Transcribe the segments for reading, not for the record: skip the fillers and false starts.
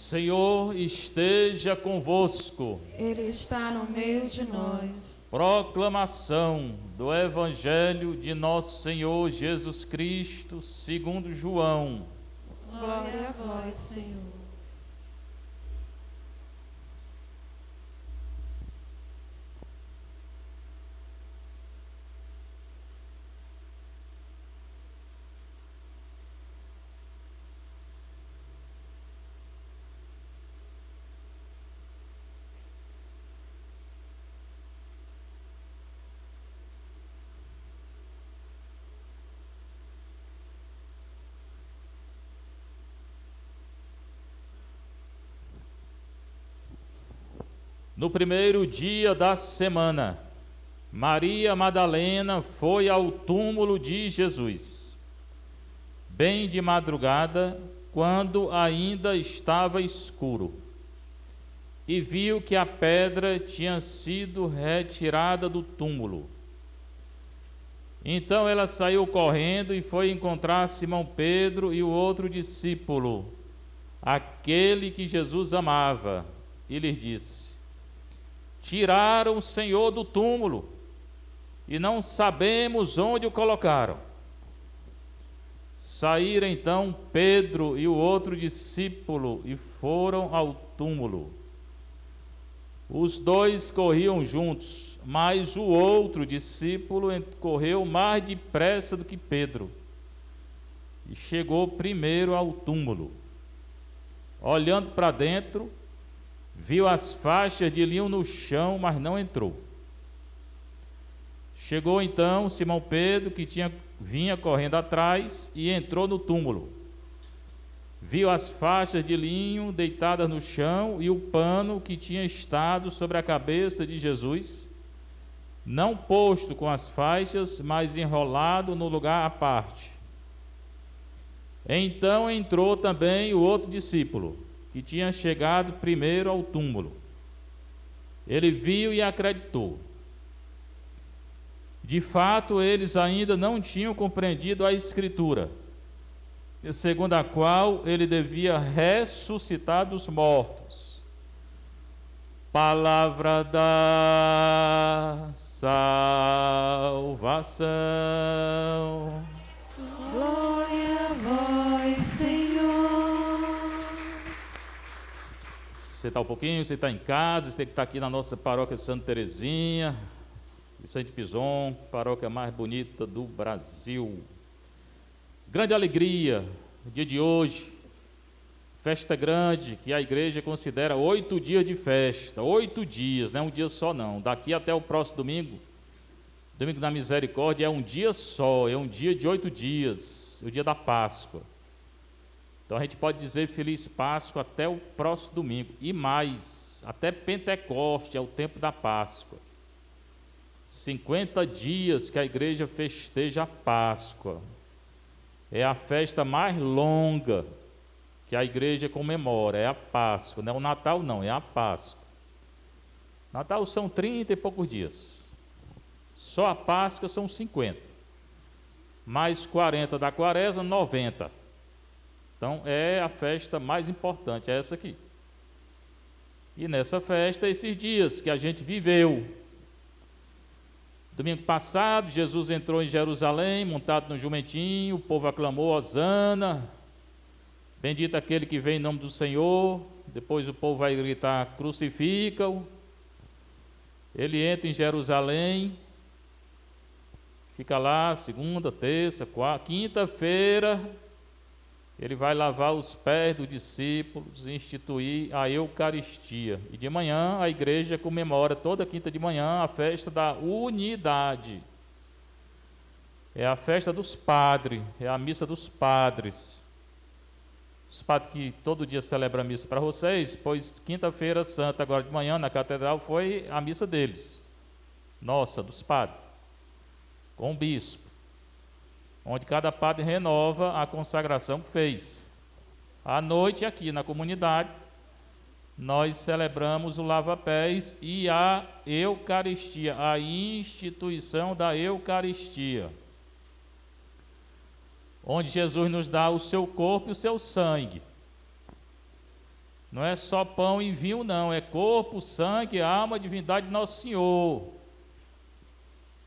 Senhor esteja convosco. Ele está no meio de nós. Proclamação do Evangelho de Nosso Senhor Jesus Cristo, segundo João. Glória a vós, Senhor. No primeiro dia da semana, Maria Madalena foi ao túmulo de Jesus, bem de madrugada, quando ainda estava escuro, e viu que a pedra tinha sido retirada do túmulo. Então ela saiu correndo e foi encontrar Simão Pedro e o outro discípulo, aquele que Jesus amava, e lhes disse: tiraram o Senhor do túmulo e não sabemos onde o colocaram. Saíram então Pedro e o outro discípulo e foram ao túmulo. Os dois corriam juntos, mas o outro discípulo correu mais depressa do que Pedro e chegou primeiro ao túmulo. Olhando para dentro, viu as faixas de linho no chão, mas não entrou. Chegou então Simão Pedro, que vinha correndo atrás, e entrou no túmulo. Viu as faixas de linho deitadas no chão e o pano que tinha estado sobre a cabeça de Jesus, não posto com as faixas, mas enrolado no lugar à parte. Então entrou também o outro discípulo, que tinha chegado primeiro ao túmulo. Ele viu e acreditou. De fato, eles ainda não tinham compreendido a Escritura, segundo a qual ele devia ressuscitar dos mortos. Palavra da salvação. Glória a vós, Senhor. Você está um pouquinho, você está em casa, você tem que estar aqui na nossa paróquia Santa Terezinha, Vicente Pison, paróquia mais bonita do Brasil. Grande alegria, o dia de hoje, festa grande, que a igreja considera 8 dias de festa, 8 dias, não é um dia só não, daqui até o próximo domingo, domingo da misericórdia, é um dia só, é um dia de 8 dias, o dia da Páscoa. Então a gente pode dizer Feliz Páscoa até o próximo domingo, e mais, até Pentecoste, é o tempo da Páscoa. 50 dias que a igreja festeja a Páscoa. É a festa mais longa que a igreja comemora, é a Páscoa. Não é o Natal não, é a Páscoa. Natal são 30 e poucos dias. Só a Páscoa são 50. Mais 40 da Quaresma, 90. Então é a festa mais importante, é essa aqui. E nessa festa, esses dias que a gente viveu. Domingo passado, Jesus entrou em Jerusalém, montado no jumentinho, o povo aclamou Hosana, bendito aquele que vem em nome do Senhor. Depois o povo vai gritar, crucifica-o. Ele entra em Jerusalém, fica lá segunda, terça, quarta, quinta-feira, ele vai lavar os pés dos discípulos e instituir a Eucaristia. E de manhã a igreja comemora toda quinta de manhã a festa da unidade. É a festa dos padres, é a missa dos padres. Os padres que todo dia celebram a missa para vocês, pois quinta-feira santa agora de manhã na catedral foi a missa deles. Nossa, dos padres. Com o bispo. Onde cada padre renova a consagração que fez. À noite, aqui na comunidade, nós celebramos o lava-pés e a Eucaristia, a instituição da Eucaristia, onde Jesus nos dá o seu corpo e o seu sangue. Não é só pão e vinho, não. É corpo, sangue, alma, divindade de Nosso Senhor.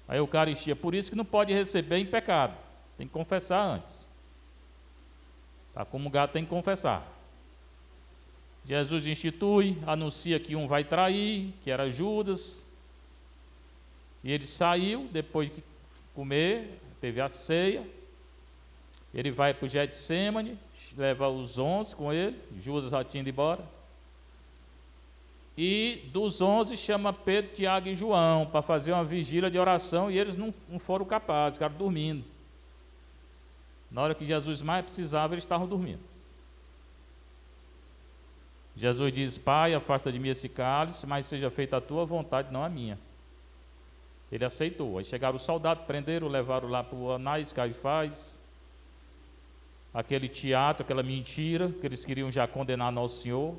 A Eucaristia. Por isso que não pode receber em pecado. Tem que confessar antes. Para comungar tem que confessar. Jesus institui, anuncia que um vai trair, que era Judas. E ele saiu, depois de comer, teve a ceia. Ele vai para o Getsemane, leva os 11 com ele. Judas já tinha ido embora. E dos 11 chama Pedro, Tiago e João para fazer uma vigília de oração, e eles não foram capazes, ficaram dormindo. Na hora que Jesus mais precisava, eles estavam dormindo. Jesus diz: Pai, afasta de mim esse cálice, mas seja feita a tua vontade, não a minha. Ele aceitou. Aí chegaram os soldados, prenderam, levaram lá para o Anás, Caifás, aquele teatro, aquela mentira, que eles queriam já condenar Nosso Senhor.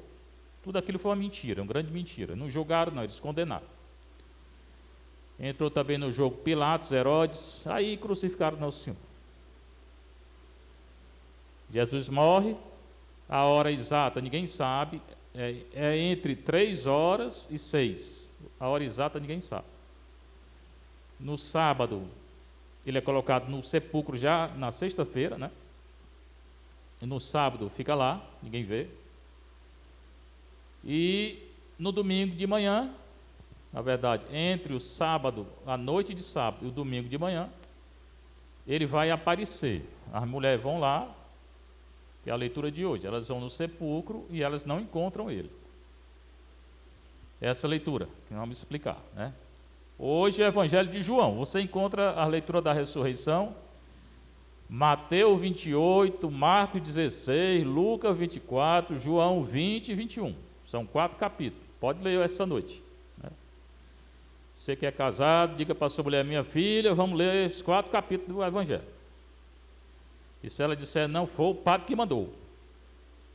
Tudo aquilo foi uma mentira, uma grande mentira. Não julgaram, não, eles condenaram. Entrou também no jogo Pilatos, Herodes, aí crucificaram Nosso Senhor. Jesus morre, a hora exata ninguém sabe, é entre 3 horas e 6. A hora exata ninguém sabe. No sábado, ele é colocado no sepulcro já na sexta-feira, né? E no sábado fica lá, ninguém vê. E no domingo de manhã, na verdade, entre o sábado, a noite de sábado e o domingo de manhã, ele vai aparecer. As mulheres vão lá, que é a leitura de hoje, elas vão no sepulcro e elas não encontram ele. Essa leitura que nós vamos explicar, né? Hoje é o Evangelho de João. Você encontra a leitura da ressurreição, Mateus 28, Marcos 16, Lucas 24, João 20 e 21. São 4 capítulos. Pode ler essa noite, né? Você que é casado, diga para a sua mulher: minha filha, vamos ler os 4 capítulos do Evangelho. E se ela disser não, foi o padre que mandou,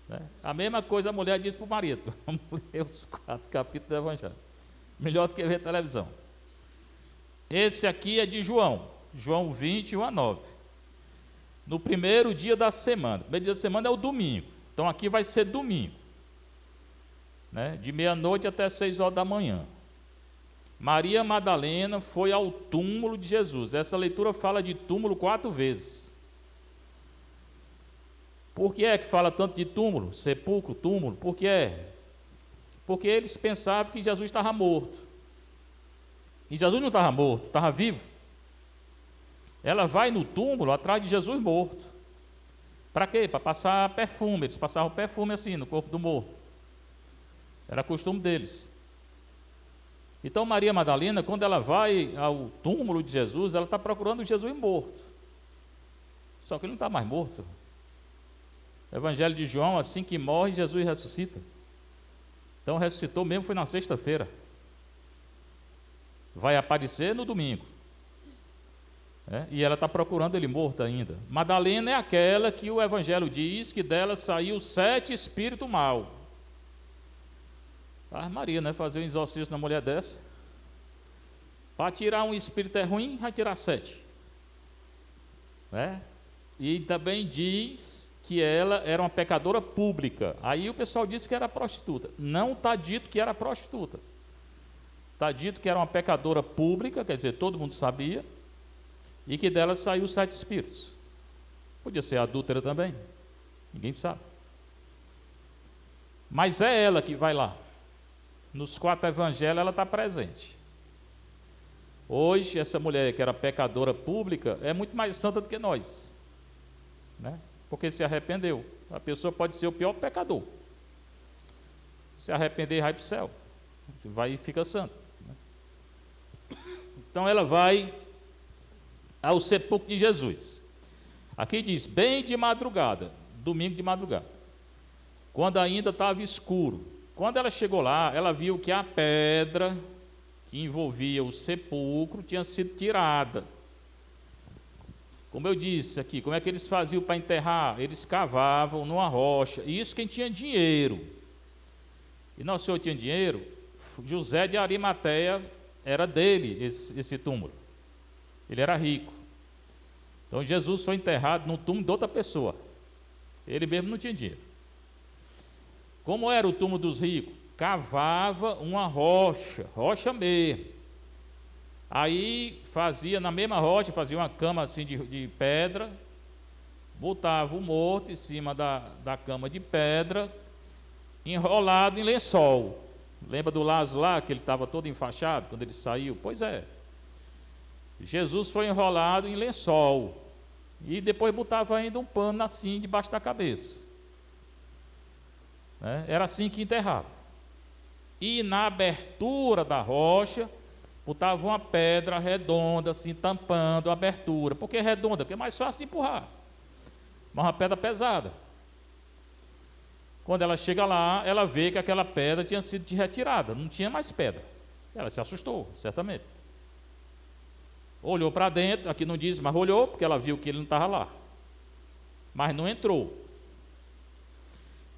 né? A mesma coisa a mulher diz para o marido: vamos ler os 4 capítulos do Evangelho. Melhor do que ver televisão. Esse aqui é de João 20, 1 a 9. No primeiro dia da semana. O primeiro dia da semana é o domingo. Então aqui vai ser domingo, né? De meia-noite até 6 horas da manhã. Maria Madalena foi ao túmulo de Jesus. Essa leitura fala de túmulo 4 vezes. Por que é que fala tanto de túmulo? Sepulcro, túmulo, por que é? Porque eles pensavam que Jesus estava morto. E Jesus não estava morto, estava vivo. Ela vai no túmulo atrás de Jesus morto. Para quê? Para passar perfume. Eles passavam perfume assim no corpo do morto. Era costume deles. Então Maria Madalena, quando ela vai ao túmulo de Jesus, ela está procurando Jesus morto. Só que ele não está mais morto. O Evangelho de João, assim que morre, Jesus ressuscita. Então ressuscitou mesmo, foi na sexta-feira. Vai aparecer no domingo. E ela está procurando ele morto ainda. Madalena é aquela que o Evangelho diz que dela saiu 7 espíritos maus. Maria, né? Fazer um exorcismo na mulher dessa. Para tirar um espírito é ruim, vai tirar 7. Né? E também diz que ela era uma pecadora pública. Aí o pessoal disse que era prostituta. Não está dito que era prostituta. Está dito que era uma pecadora pública, quer dizer, todo mundo sabia, e que dela saiu 7 espíritos. Podia ser adúltera também, ninguém sabe. Mas é ela que vai lá. Nos 4 evangelhos ela está presente. Hoje, essa mulher que era pecadora pública é muito mais santa do que nós, né? Porque se arrependeu. A pessoa pode ser o pior pecador. Se arrepender, vai para o céu. Vai e fica santo. Então ela vai ao sepulcro de Jesus. Aqui diz, bem de madrugada, domingo de madrugada, quando ainda estava escuro. Quando ela chegou lá, ela viu que a pedra que envolvia o sepulcro tinha sido tirada. Como eu disse aqui, como é que eles faziam para enterrar? Eles cavavam numa rocha, e isso quem tinha dinheiro. E Nosso Senhor tinha dinheiro. José de Arimateia era dele esse túmulo. Ele era rico. Então Jesus foi enterrado no túmulo de outra pessoa. Ele mesmo não tinha dinheiro. Como era o túmulo dos ricos? Cavava uma rocha, rocha mesmo. Aí fazia na mesma rocha, fazia uma cama assim de pedra, botava o morto em cima da cama de pedra, enrolado em lençol. Lembra do Lázaro lá, que ele estava todo enfaixado quando ele saiu? Pois é. Jesus foi enrolado em lençol. E depois botava ainda um pano assim debaixo da cabeça. Era assim que enterrava. E na abertura da rocha, botava uma pedra redonda, assim, tampando a abertura. Por que redonda? Porque é mais fácil de empurrar. Mas uma pedra pesada. Quando ela chega lá, ela vê que aquela pedra tinha sido retirada, não tinha mais pedra. Ela se assustou, certamente. Olhou para dentro, aqui não diz, mas olhou, porque ela viu que ele não estava lá. Mas não entrou.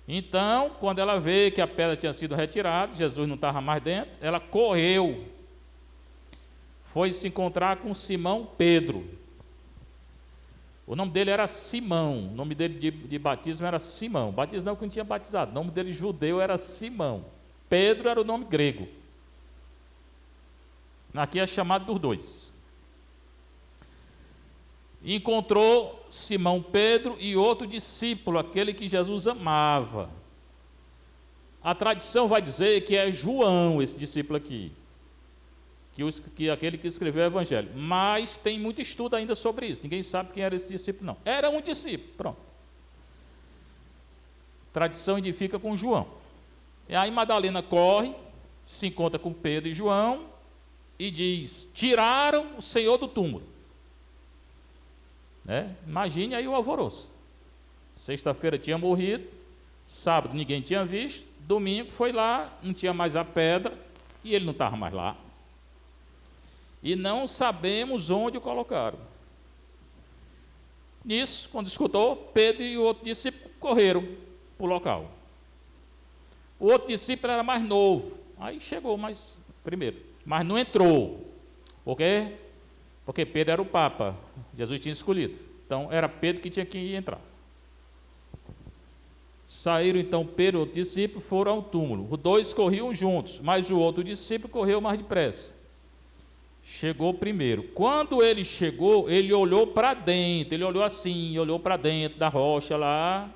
Então, quando ela vê que a pedra tinha sido retirada, Jesus não estava mais dentro, ela correu. Foi se encontrar com Simão Pedro. O nome dele era Simão, o nome dele de batismo era Simão. Batismo não, que não tinha batizado, o nome dele judeu era Simão. Pedro era o nome grego. Aqui é chamado dos dois. Encontrou Simão Pedro e outro discípulo, aquele que Jesus amava. A tradição vai dizer que é João, esse discípulo aqui, que aquele que escreveu o Evangelho. Mas tem muito estudo ainda sobre isso. Ninguém sabe quem era esse discípulo, não. Era um discípulo, pronto. Tradição identifica com João. E aí Madalena corre, se encontra com Pedro e João e diz: tiraram o Senhor do túmulo. Imagine aí o alvoroço. Sexta-feira tinha morrido, sábado ninguém tinha visto, domingo foi lá, não tinha mais a pedra e ele não estava mais lá. E não sabemos onde o colocaram. Nisso, quando escutou, Pedro e o outro discípulo correram para o local. O outro discípulo era mais novo, aí chegou mais primeiro, mas não entrou. Por quê? Porque Pedro era o Papa, Jesus tinha escolhido. Então era Pedro que tinha que entrar. Saíram então Pedro e o outro discípulo, foram ao túmulo. Os dois corriam juntos, mas o outro discípulo correu mais depressa. Chegou primeiro. Quando ele chegou, ele olhou para dentro, ele olhou assim, olhou para dentro da rocha lá,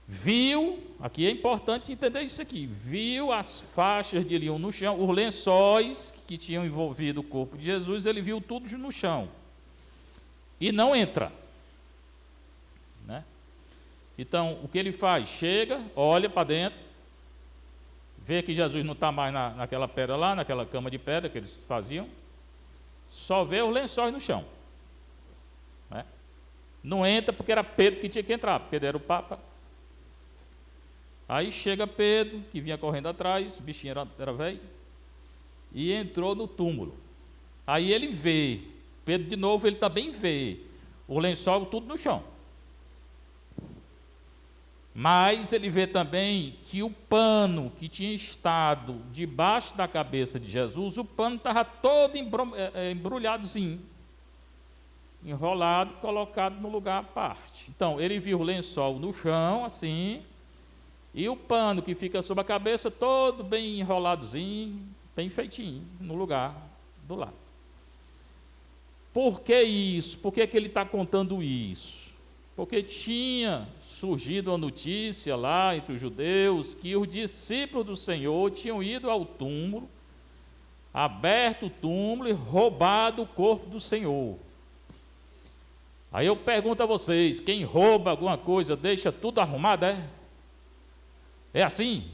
viu, aqui é importante entender isso aqui, viu as faixas de linho no chão, os lençóis que tinham envolvido o corpo de Jesus, ele viu tudo no chão. E não entra. Então, o que ele faz? Chega, olha para dentro, vê que Jesus não está mais naquela pedra lá, naquela cama de pedra que eles faziam, só vê os lençóis no chão. Não entra porque era Pedro que tinha que entrar, Pedro era o Papa. Aí chega Pedro, que vinha correndo atrás, o bichinho era velho, e entrou no túmulo. Aí ele vê, Pedro de novo, ele também vê, o lençol tudo no chão. Mas ele vê também que o pano que tinha estado debaixo da cabeça de Jesus, o pano estava todo embrulhadozinho, enrolado, colocado no lugar à parte. Então, ele viu o lençol no chão, assim, e o pano que fica sobre a cabeça, todo bem enroladozinho, bem feitinho, no lugar do lado. Por que isso? Por que ele está contando isso? Porque tinha surgido a notícia lá entre os judeus que os discípulos do Senhor tinham ido ao túmulo, aberto o túmulo e roubado o corpo do Senhor. Aí eu pergunto a vocês, quem rouba alguma coisa deixa tudo arrumado, é? É assim?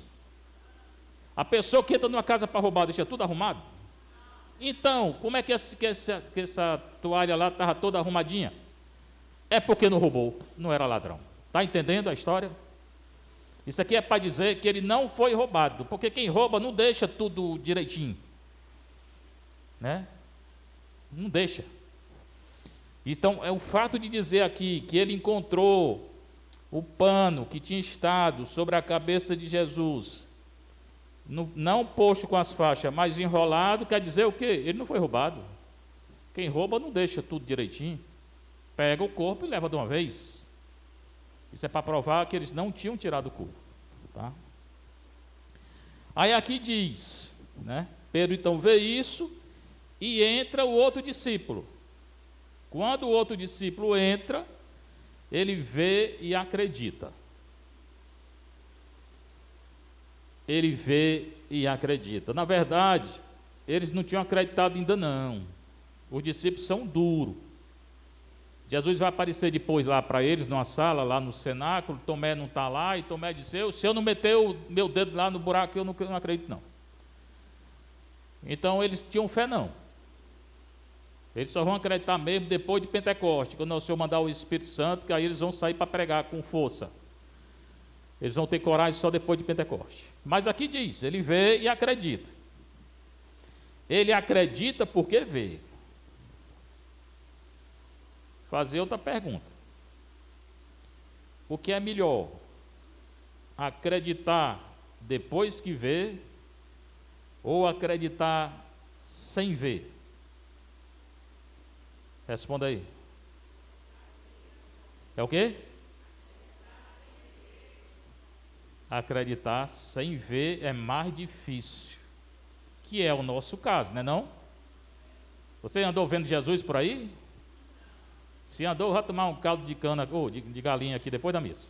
A pessoa que entra numa casa para roubar deixa tudo arrumado? Então, como é que essa toalha lá estava toda arrumadinha? É porque não roubou, não era ladrão. Está entendendo a história? Isso aqui é para dizer que ele não foi roubado, porque quem rouba não deixa tudo direitinho, não deixa. Então, é o fato de dizer aqui que ele encontrou o pano que tinha estado sobre a cabeça de Jesus, não posto com as faixas, mas enrolado, quer dizer o quê? Ele não foi roubado. Quem rouba não deixa tudo direitinho. Pega o corpo e leva de uma vez. Isso é para provar que eles não tinham tirado o corpo. tá? Aí aqui diz, né? Pedro então vê isso e entra o outro discípulo. Quando o outro discípulo entra, ele vê e acredita. Ele vê e acredita. Na verdade, eles não tinham acreditado ainda não. Os discípulos são duros. Jesus vai aparecer depois lá para eles, numa sala, lá no cenáculo. Tomé não está lá, e Tomé disse: se eu não meter o meu dedo lá no buraco, eu não acredito não. Então eles tinham fé não. Eles só vão acreditar mesmo depois de Pentecoste, quando o Senhor mandar o Espírito Santo, que aí eles vão sair para pregar com força. Eles vão ter coragem só depois de Pentecoste. Mas aqui diz, ele vê e acredita. Ele acredita porque vê. Fazer outra pergunta. O que é melhor? Acreditar depois que vê ou acreditar sem ver? Responda aí. É o quê? Acreditar sem ver é mais difícil, que é o nosso caso, não é não? Você andou vendo Jesus por aí? Se andou, vai tomar um caldo de cana ou de galinha aqui depois da missa,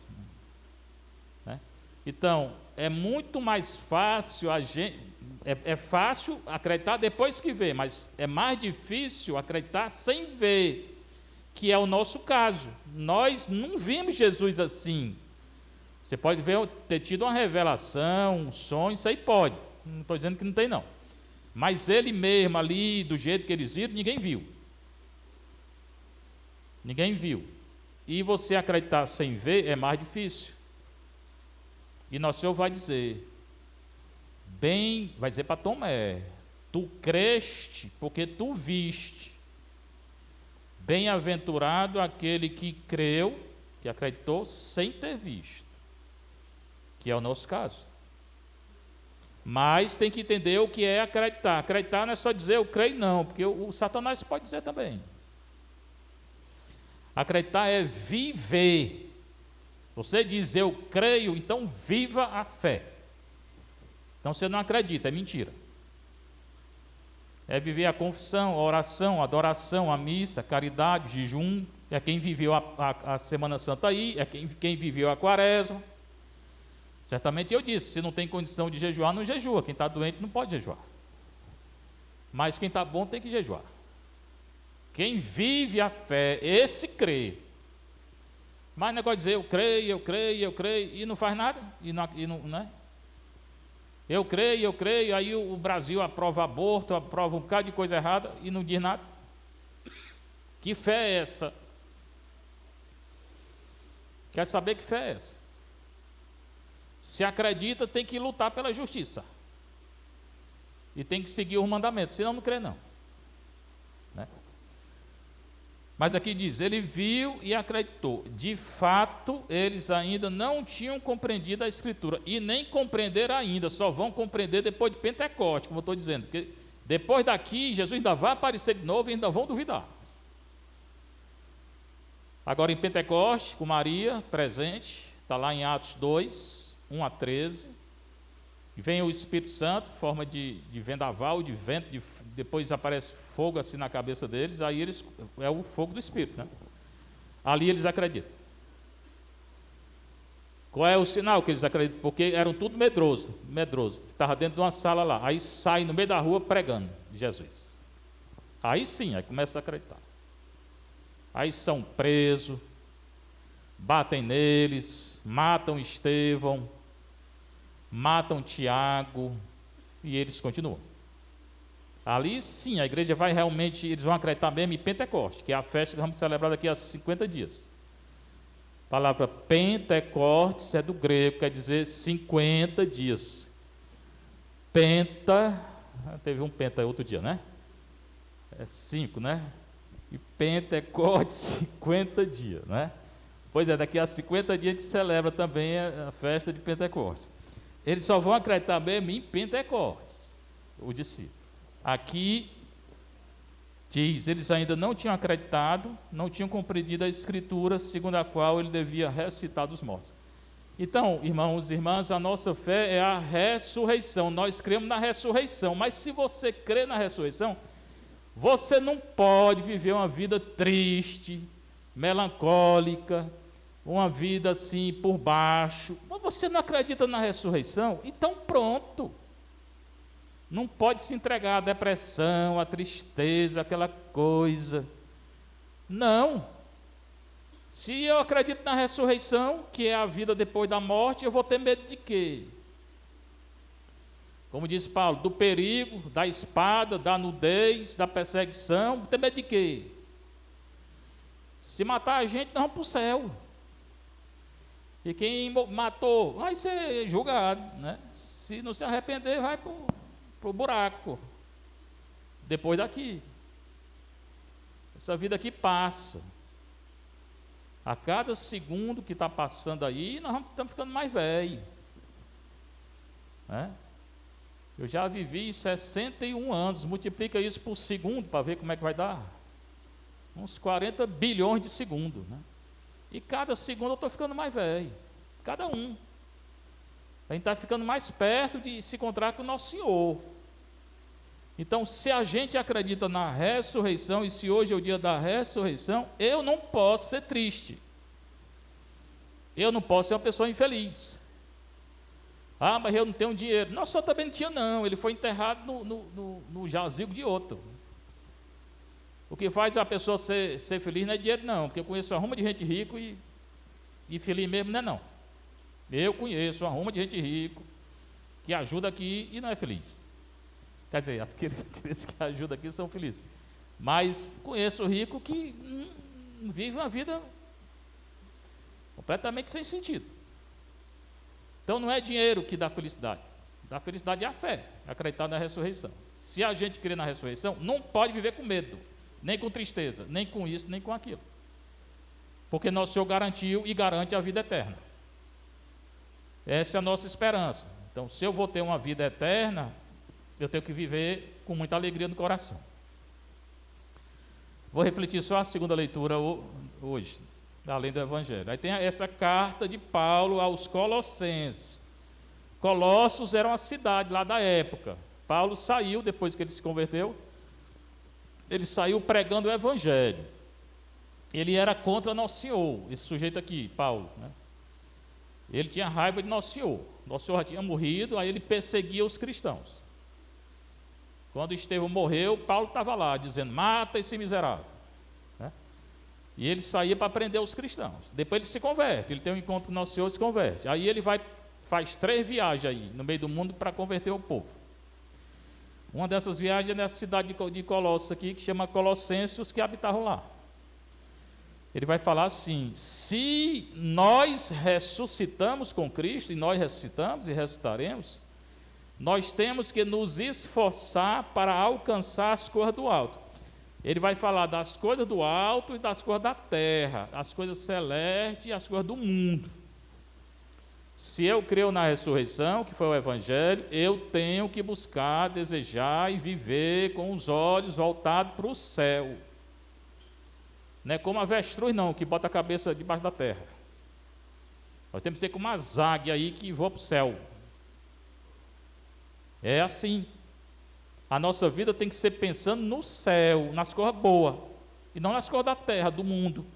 né? Então, é muito mais fácil a gente, é fácil acreditar depois que vê, mas é mais difícil acreditar sem ver, que é o nosso caso. Nós não vimos Jesus assim. Você pode ter tido uma revelação, um sonho, isso aí pode, não estou dizendo que não tem não, mas ele mesmo ali, do jeito que eles viram, ninguém viu. Ninguém viu. E você acreditar sem ver é mais difícil. E Nosso Senhor vai dizer, vai dizer para Tomé: tu creste porque tu viste. Bem-aventurado aquele que creu, que acreditou sem ter visto, que é o nosso caso. Mas tem que entender o que é acreditar. Acreditar não é só dizer eu creio, não, porque o Satanás pode dizer também. Acreditar é viver. Você diz eu creio, então viva a fé. Então você não acredita, é mentira. É viver a confissão, a oração, a adoração, a missa, a caridade, o jejum. É quem viveu a Semana Santa aí, é quem viveu a Quaresma. Certamente eu disse, se não tem condição de jejuar, não jejua. Quem está doente não pode jejuar. Mas quem está bom tem que jejuar. Quem vive a fé, esse crê. Mas negócio de dizer eu creio, e não faz nada, e não, né? Eu creio, aí o Brasil aprova aborto, aprova um bocado de coisa errada e não diz nada. Que fé é essa? Quer saber que fé é essa? Se acredita, tem que lutar pela justiça. E tem que seguir os mandamentos, senão não crê não. Né? Mas aqui diz, ele viu e acreditou. De fato, eles ainda não tinham compreendido a Escritura. E nem compreenderam ainda, só vão compreender depois de Pentecostes, como eu estou dizendo. Porque depois daqui, Jesus ainda vai aparecer de novo e ainda vão duvidar. Agora em Pentecostes, com Maria presente, está lá em Atos 2, 1 a 13. Vem o Espírito Santo, forma de vendaval, de vento, depois aparece fogo assim na cabeça deles, aí eles, é o fogo do Espírito, né? Ali eles acreditam. Qual é o sinal que eles acreditam? Porque eram tudo medroso, estava dentro de uma sala lá, aí sai no meio da rua pregando Jesus. Aí sim, aí começa a acreditar. Aí são presos, batem neles, matam Estevão, matam Tiago, e eles continuam. Ali sim, a igreja vai realmente, eles vão acreditar mesmo em Pentecostes, que é a festa que vamos celebrar daqui a 50 dias. A palavra Pentecostes é do grego, quer dizer 50 dias. Penta, teve um penta outro dia, né? É 5, né? E Pentecostes, 50 dias, né? Pois é, daqui a 50 dias a gente celebra também a festa de Pentecostes. Eles só vão acreditar mesmo em Pentecostes, o discípulo. Aqui diz, eles ainda não tinham acreditado, não tinham compreendido a Escritura, segundo a qual ele devia ressuscitar dos mortos. Então, irmãos e irmãs, a nossa fé é a ressurreição. Nós cremos na ressurreição, mas se você crê na ressurreição, você não pode viver uma vida triste, melancólica, uma vida assim por baixo. Mas você não acredita na ressurreição? Então pronto. Não pode se entregar à depressão, à tristeza, aquela coisa. Não. Se eu acredito na ressurreição, que é a vida depois da morte, eu vou ter medo de quê? Como diz Paulo, do perigo, da espada, da nudez, da perseguição, vou ter medo de quê? Se matar a gente, nós vamos para o céu. E quem matou vai ser julgado, né? Se não se arrepender, vai para o buraco. Depois daqui. Essa vida aqui passa. A cada segundo que está passando aí, nós estamos ficando mais velhos. Né? Eu já vivi 61 anos, multiplica isso por segundo para ver como é que vai dar. Uns 40 bilhões de segundos. Né? E cada segundo eu estou ficando mais velho. Cada um. A gente está ficando mais perto de se encontrar com o nosso Senhor. Então, se a gente acredita na ressurreição, e se hoje é o dia da ressurreição, eu não posso ser triste. Eu não posso ser uma pessoa infeliz. Ah, mas eu não tenho dinheiro. Não, só também não tinha não, ele foi enterrado no jazigo de outro. O que faz a pessoa ser feliz não é dinheiro não, porque eu conheço uma ruma de gente rica e feliz mesmo não é não. Eu conheço uma ruma de gente rica que ajuda aqui e não é feliz. Quer dizer, aqueles que ajudam aqui são felizes. Mas conheço rico que vive uma vida completamente sem sentido. Então não é dinheiro que dá felicidade. Dá felicidade é a fé, acreditar na ressurreição. Se a gente crê na ressurreição, não pode viver com medo, nem com tristeza, nem com isso, nem com aquilo. Porque nosso Senhor garantiu e garante a vida eterna. Essa é a nossa esperança. Então, se eu vou ter uma vida eterna, eu tenho que viver com muita alegria no coração. Vou refletir só a segunda leitura hoje, além do Evangelho. Aí tem essa carta de Paulo aos Colossenses. Colossos era uma cidade lá da época. Paulo saiu, depois que ele se converteu, ele saiu pregando o Evangelho. Ele era contra Nosso Senhor, esse sujeito aqui, Paulo, né? Ele tinha raiva de Nosso Senhor. Nosso Senhor já tinha morrido, aí ele perseguia os cristãos. Quando Estevão morreu, Paulo estava lá, dizendo, mata esse miserável. Né? E ele saía para prender os cristãos. Depois ele se converte, ele tem um encontro com Nosso Senhor e se converte. Aí ele faz 3 viagens aí, no meio do mundo, para converter o povo. Uma dessas viagens é nessa cidade de Colossos aqui, que chama Colossenses, os que habitavam lá. Ele vai falar assim, se nós ressuscitamos com Cristo, e nós ressuscitamos e ressuscitaremos, nós temos que nos esforçar para alcançar as coisas do alto. Ele vai falar das coisas do alto e das coisas da terra, as coisas celestes e as coisas do mundo. Se eu creio na ressurreição, que foi o Evangelho, eu tenho que buscar, desejar e viver com os olhos voltados para o céu. Não é como avestruz não, que bota a cabeça debaixo da terra. Nós temos que ser como uma águia aí que voa para o céu. É assim. A nossa vida tem que ser pensando no céu, nas coisas boas, e não nas coisas da terra, do mundo.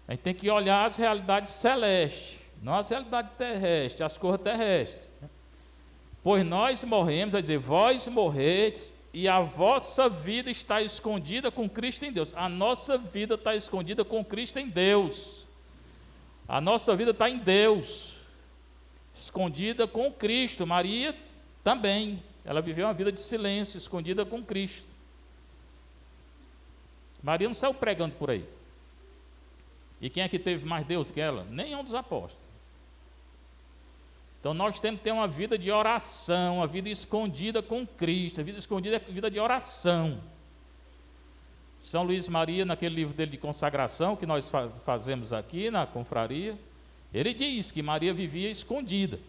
A gente tem que olhar as realidades celestes, não as realidades terrestres, as coisas terrestres. Pois nós morremos, vai dizer, vós morreis, e a vossa vida está escondida com Cristo em Deus. A nossa vida está escondida com Cristo em Deus. A nossa vida está em Deus, escondida com Cristo. Maria também, ela viveu uma vida de silêncio, escondida com Cristo. Maria não saiu pregando por aí. E quem é que teve mais Deus do que ela? Nenhum dos apóstolos. Então nós temos que ter uma vida de oração, uma vida escondida com Cristo. A vida escondida é vida de oração. São Luís Maria, naquele livro dele de consagração, que nós fazemos aqui na confraria, ele diz que Maria vivia escondida.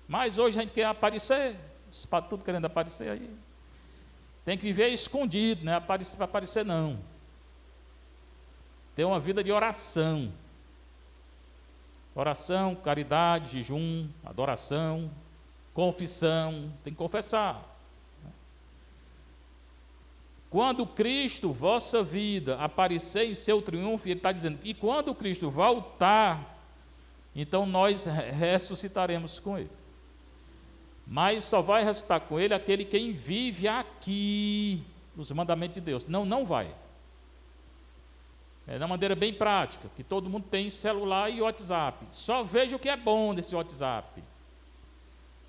Mas hoje a gente quer aparecer, para tudo querendo aparecer aí. Tem que viver escondido, não é para aparecer não. Ter uma vida de oração. Oração, caridade, jejum, adoração, confissão, tem que confessar. Quando Cristo, vossa vida, aparecer em seu triunfo, ele está dizendo, e quando Cristo voltar, então nós ressuscitaremos com ele. Mas só vai ressuscitar com ele aquele quem vive aqui, os mandamentos de Deus. Não vai. É de uma maneira bem prática, que todo mundo tem celular e WhatsApp. Só veja o que é bom desse WhatsApp.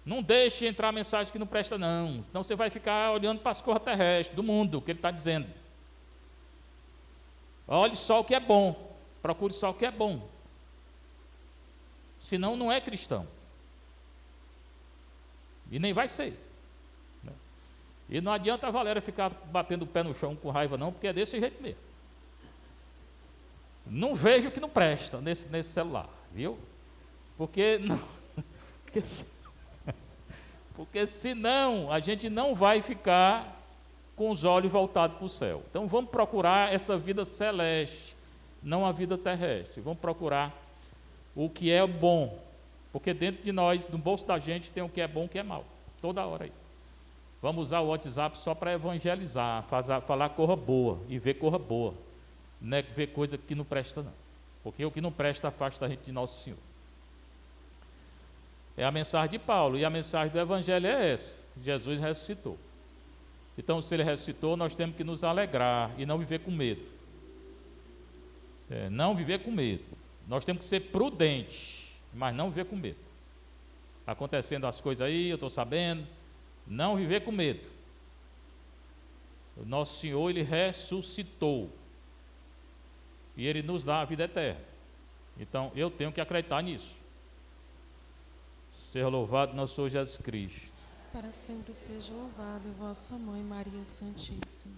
Não deixe entrar mensagem que não presta não, senão você vai ficar olhando para as coisas terrestres do mundo, o que ele está dizendo. Olhe só o que é bom, procure só o que é bom. Senão não é cristão. E nem vai ser. E não adianta a Valéria ficar batendo o pé no chão com raiva não, porque é desse jeito mesmo. Não vejo o que não presta nesse celular, viu? Porque senão a gente não vai ficar com os olhos voltados para o céu. Então vamos procurar essa vida celeste, não a vida terrestre. Vamos procurar o que é bom, porque dentro de nós, no bolso da gente, tem o que é bom e o que é mal, toda hora aí. Vamos usar o WhatsApp só para evangelizar, falar corra boa e ver corra boa. Não é ver coisa que não presta não, porque o que não presta afasta a gente de Nosso Senhor. É a mensagem de Paulo, e a mensagem do Evangelho é essa: Jesus ressuscitou. Então, se ele ressuscitou, nós temos que nos alegrar e não viver com medo. Não viver com medo. Nós temos que ser prudentes, mas não viver com medo. Acontecendo as coisas aí, eu estou sabendo, não viver com medo. O nosso Senhor, ele ressuscitou. E ele nos dá a vida eterna. Então, eu tenho que acreditar nisso. Seja louvado nosso Senhor Jesus Cristo. Para sempre seja louvado vossa Mãe Maria Santíssima.